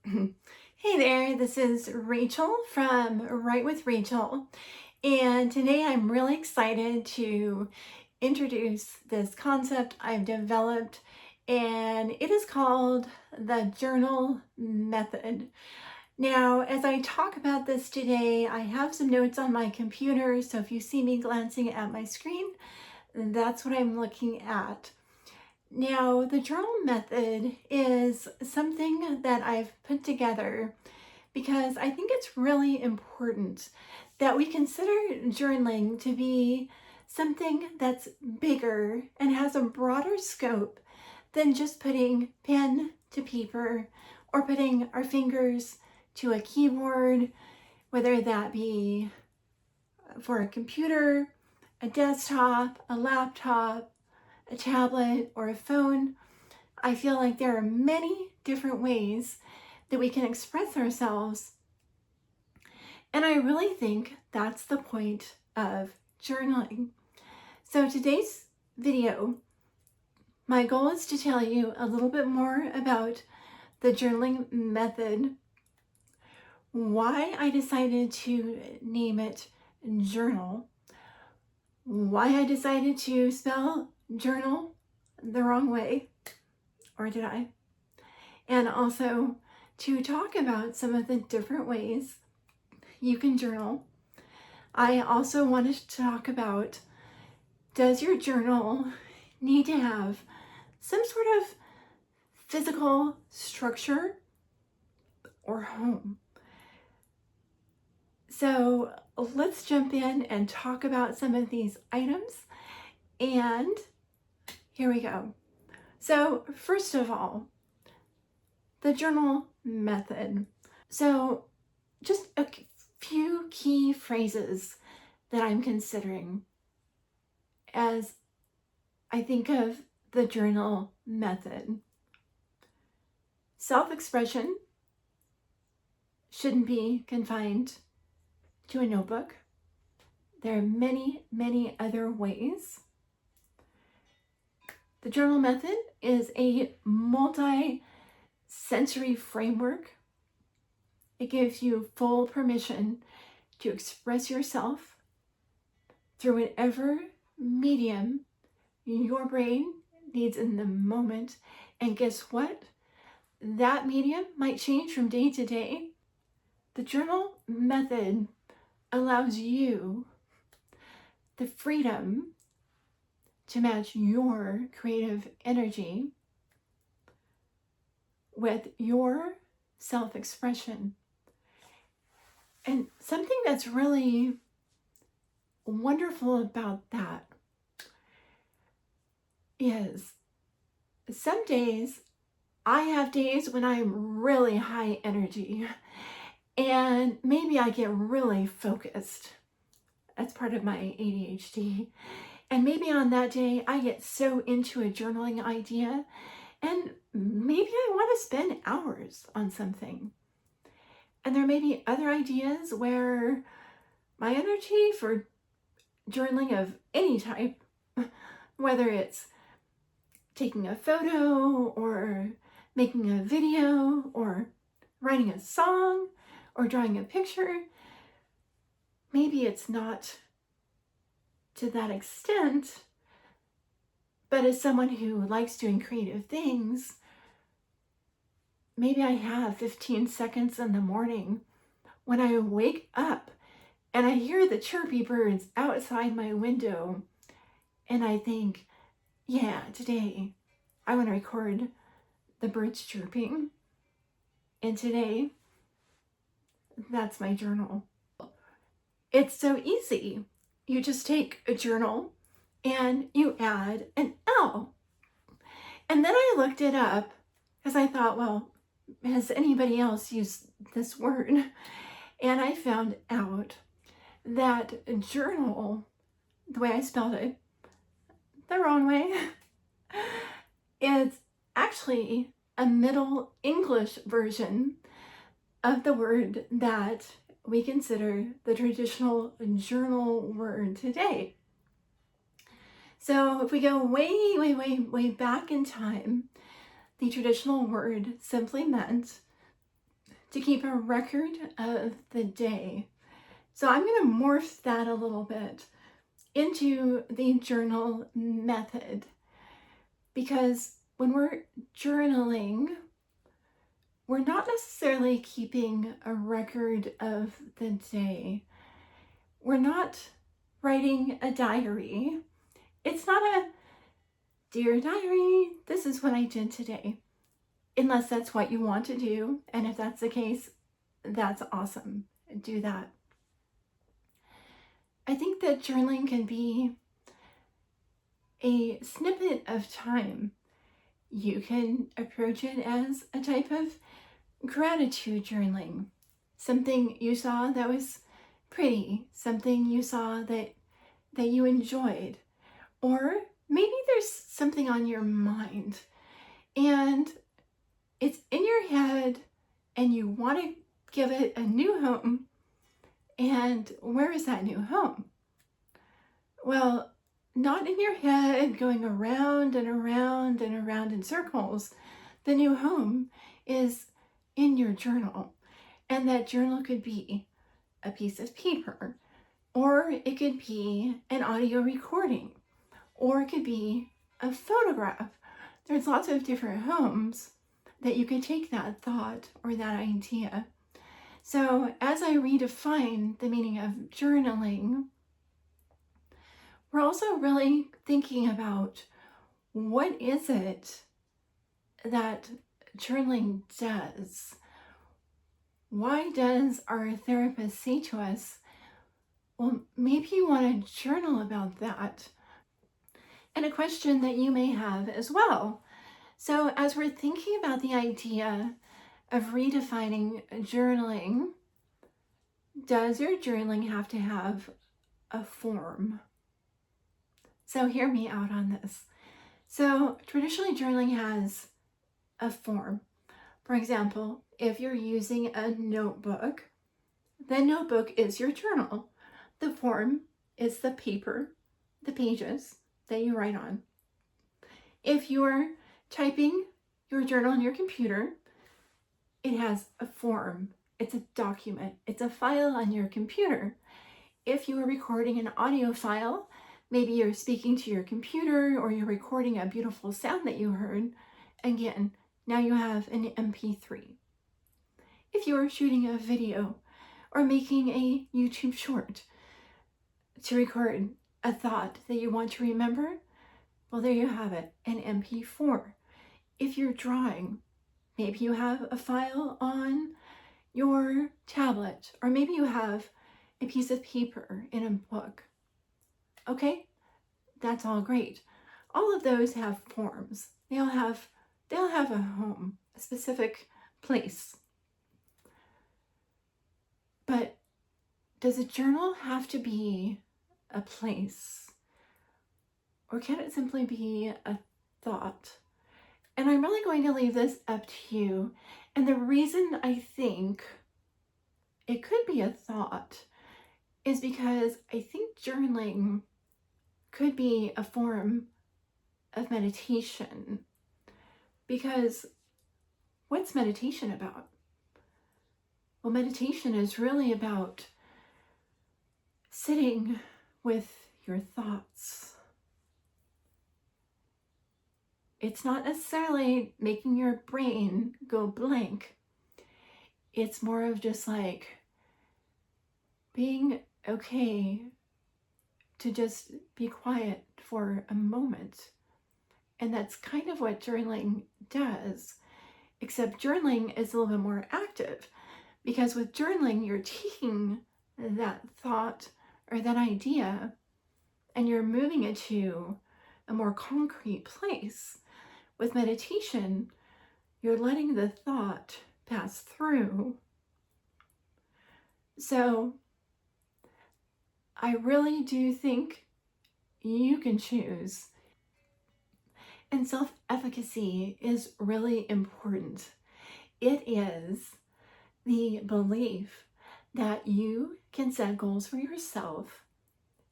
Hey there, this is Rachel from Write with Rachel, and today I'm really excited to introduce this concept I've developed, and it is called the Journal Method. Now, as I talk about this today, I have some notes on my computer, so if you see me glancing at my screen, that's what I'm looking at. Now, the journal method is something that I've put together because I think it's really important that we consider journaling to be something that's bigger and has a broader scope than just putting pen to paper or putting our fingers to a keyboard, whether that be for a computer, a desktop, a laptop, a tablet, or a phone. I feel like there are many different ways that we can express ourselves. And I really think that's the point of journaling. So today's video, my goal is to tell you a little bit more about the journaling method, why I decided to name it journal, why I decided to spell journal the wrong way, or did I? And also to talk about some of the different ways you can journal. I also wanted to talk about, does your journal need to have some sort of physical structure or home? So let's jump in and talk about some of these items. And here we go. So first of all, the journal method. So just a few key phrases that I'm considering as I think of the journal method. Self-expression shouldn't be confined to a notebook. There are many, many other ways. The journal method is a multi-sensory framework. It gives you full permission to express yourself through whatever medium your brain needs in the moment. And guess what? That medium might change from day to day. The journal method allows you the freedom to match your creative energy with your self-expression. And something that's really wonderful about that is some days I have days when I'm really high energy and maybe I get really focused. That's part of my ADHD. And maybe on that day I get so into a journaling idea and maybe I want to spend hours on something. And there may be other ideas where my energy for journaling of any type, whether it's taking a photo or making a video or writing a song or drawing a picture, maybe it's not to that extent, but as someone who likes doing creative things, maybe I have 15 seconds in the morning when I wake up and I hear the chirpy birds outside my window and I think, yeah, today I want to record the birds chirping. And today, that's my journal. It's so easy. You just take a journal and you add an L. And then I looked it up because I thought, well, has anybody else used this word? And I found out that journal, the way I spelled it, the wrong way, is actually a Middle English version of the word that we consider the traditional journal word today. So if we go way, way, way, way back in time, the traditional word simply meant to keep a record of the day. So I'm going to morph that a little bit into the journal method, because when we're journaling, we're not necessarily keeping a record of the day. We're not writing a diary. It's not a dear diary, this is what I did today, unless that's what you want to do. And if that's the case, that's awesome. Do that. I think that journaling can be a snippet of time. You can approach it as a type of gratitude journaling. Something you saw that was pretty, something you saw that you enjoyed, or maybe there's something on your mind and it's in your head and you want to give it a new home. And where is that new home? Well, not in your head going around and around and around in circles. The new home is in your journal. And that journal could be a piece of paper, or it could be an audio recording, or it could be a photograph. There's lots of different homes that you could take that thought or that idea. So as I redefine the meaning of journaling, we're also really thinking about what is it that journaling does? Why does our therapist say to us, well, maybe you want to journal about that? And a question that you may have as well. So as we're thinking about the idea of redefining journaling, does your journaling have to have a form? So hear me out on this. So traditionally journaling has a form. For example, if you're using a notebook, the notebook is your journal. The form is the paper, the pages that you write on. If you're typing your journal on your computer, it has a form. It's a document. It's a file on your computer. If you are recording an audio file, maybe you're speaking to your computer or you're recording a beautiful sound that you heard. Again, now you have an MP3. If you are shooting a video or making a YouTube short to record a thought that you want to remember, well, there you have it, an MP4. If you're drawing, maybe you have a file on your tablet, or maybe you have a piece of paper in a book. Okay, that's all great. All of those have forms. They'll have a home, a specific place. But does a journal have to be a place? Or can it simply be a thought? And I'm really going to leave this up to you. And the reason I think it could be a thought is because I think journaling could be a form of meditation. Because what's meditation about? Well, meditation is really about sitting with your thoughts. It's not necessarily making your brain go blank. It's more of just like being okay to just be quiet for a moment. And that's kind of what journaling does, except journaling is a little bit more active, because with journaling, you're taking that thought or that idea and you're moving it to a more concrete place. With meditation, you're letting the thought pass through. So I really do think you can choose. And self-efficacy is really important. It is the belief that you can set goals for yourself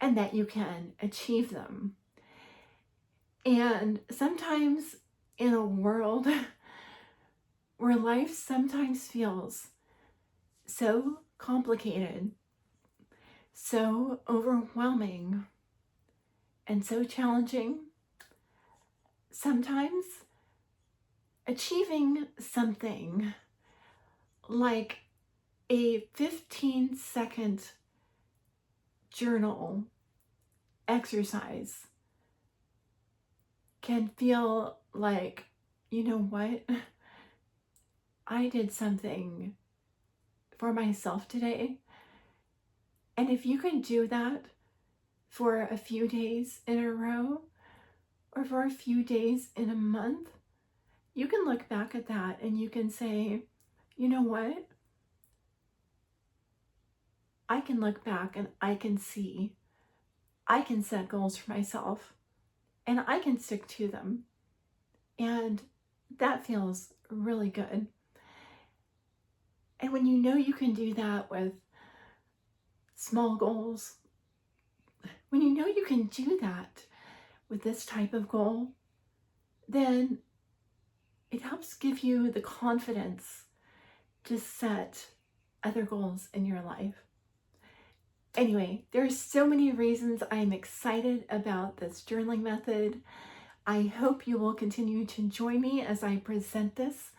and that you can achieve them. And sometimes in a world where life sometimes feels so complicated, so overwhelming, and so challenging. Sometimes achieving something like a 15-second journal exercise can feel like, you know what? I did something for myself today. And if you can do that for a few days in a row or for a few days in a month, you can look back at that and you can say, you know what? I can look back and I can see, I can set goals for myself and I can stick to them. And that feels really good. And when you know you can do that with small goals, when you know you can do that with this type of goal, then it helps give you the confidence to set other goals in your life. Anyway, there are so many reasons I'm excited about this journaling method. I hope you will continue to join me as I present this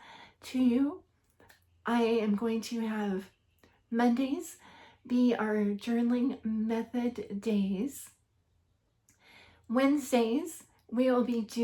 to you. I am going to have Mondays be our journaling method days. Wednesdays, we will be doing